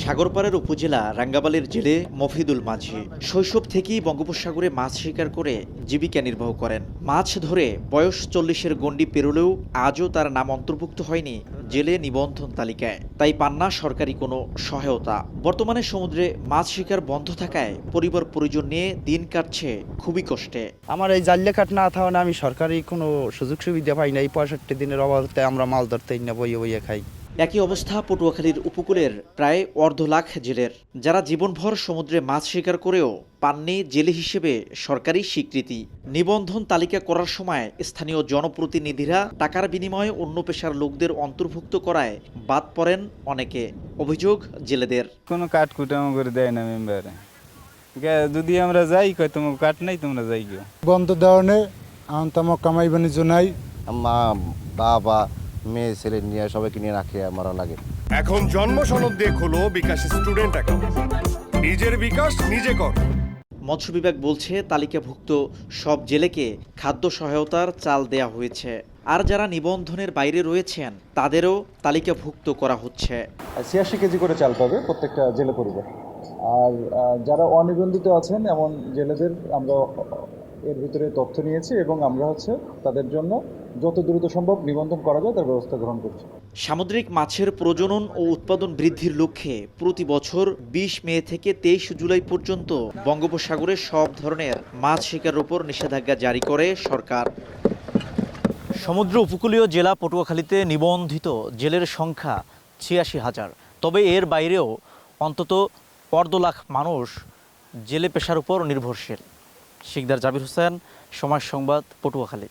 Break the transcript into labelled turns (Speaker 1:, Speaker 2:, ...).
Speaker 1: সাগরপাড়ের উপজেলা রাঙ্গাবালির জেলে মফিদুল মাঝি শৈশব থেকেই বঙ্গোপসাগরে মাছ শিকার করে জীবিকা নির্বাহ করেন। মাছ ধরে বয়স 40-এর গণ্ডি পেরোলেও আজও তার নাম অন্তর্ভুক্ত হয়নি জেলে নিবন্ধন তালিকায়, তাই পান না সরকারি কোনো সহায়তা। বর্তমানে সমুদ্রে মাছ শিকার বন্ধ থাকায় পরিবার পরিজন নিয়ে দিন কাটছে খুবই কষ্টে।
Speaker 2: আমার এই জাল্লে কাঠ না থাকা আমি সরকারি কোনো সুযোগ সুবিধা পাই না। এই 65 দিনের অভাবে আমরা মাছ ধরতেই না, বইয়ে বইয়ে খাই।
Speaker 1: একই অবস্থা পটুয়াখালীর উপকূলের প্রায় 1.5 লাখ জেলের, যারা জীবনভর সমুদ্রে মাছ শিকার করেও পাননি জেলে হিসেবে সরকারি স্বীকৃতি। নিবন্ধন তালিকা করার সময় স্থানীয় জনপ্রতিনিধিরা টাকার বিনিময়ে অন্য পেশার লোকদের অন্তর্ভুক্ত করায় বাদ পড়েন অনেকে। অভিযোগ জেলেদের,
Speaker 3: কোনো কাঠ কুটামো করে দেয় না মেম্বারে। যদি আমরা যাই কয় তোমার কাঠ নাই, তোমরা যাই গিয়ে
Speaker 4: বন্ধ দেওয়া নেই, আনতাম কামাই বাণিজ্য নাই।
Speaker 5: মা বাবা মেয়ে ছেলে নিয়ে সবাইকে নিয়ে রাখে মারা লাগে।
Speaker 6: এখন জন্ম সনদ দিয়ে খোলো বিকাশ স্টুডেন্ট অ্যাকাউন্ট, নিজের বিকাশ নিজে কর।
Speaker 1: মৎস্য বিভাগ বলছে তালিকাভুক্ত সব জেলেকে খাদ্য সহায়তার চাল দেয়া হয়েছে, আর যারা নিবন্ধনের বাইরে রয়েছেন তাদেরও তালিকাভুক্ত করা হচ্ছে।
Speaker 7: 86 কেজি করে চাল পাবে প্রত্যেকটা জেলে পরিবার। আর যারা অনিবন্ধিত আছেন এমন জেলেদের আমরা এর ভিতরে তথ্য নিয়েছি এবং আমরা তাদের জন্য যত দ্রুত সম্ভব নিবন্ধন করা যায় তার ব্যবস্থা গ্রহণ করছি।
Speaker 1: সামুদ্রিক মাছের প্রজনন ও উৎপাদন বৃদ্ধির লক্ষ্যে প্রতি বছর 20 মে থেকে 23 জুলাই পর্যন্ত বঙ্গোপসাগরে সব ধরনের মাছ শিকারের উপর নিষেধাজ্ঞা জারি করে সরকার। সমুদ্র উপকূলীয় জেলা পটুয়াখালীতে নিবন্ধিত জেলের সংখ্যা 86,000। তবে এর বাইরেও অন্তত 1.5 লাখ মানুষ জেলে পেশার উপর নির্ভরশীল। শিকদার জাবির হোসেন, সময় সংবাদ, পটুয়াখালী।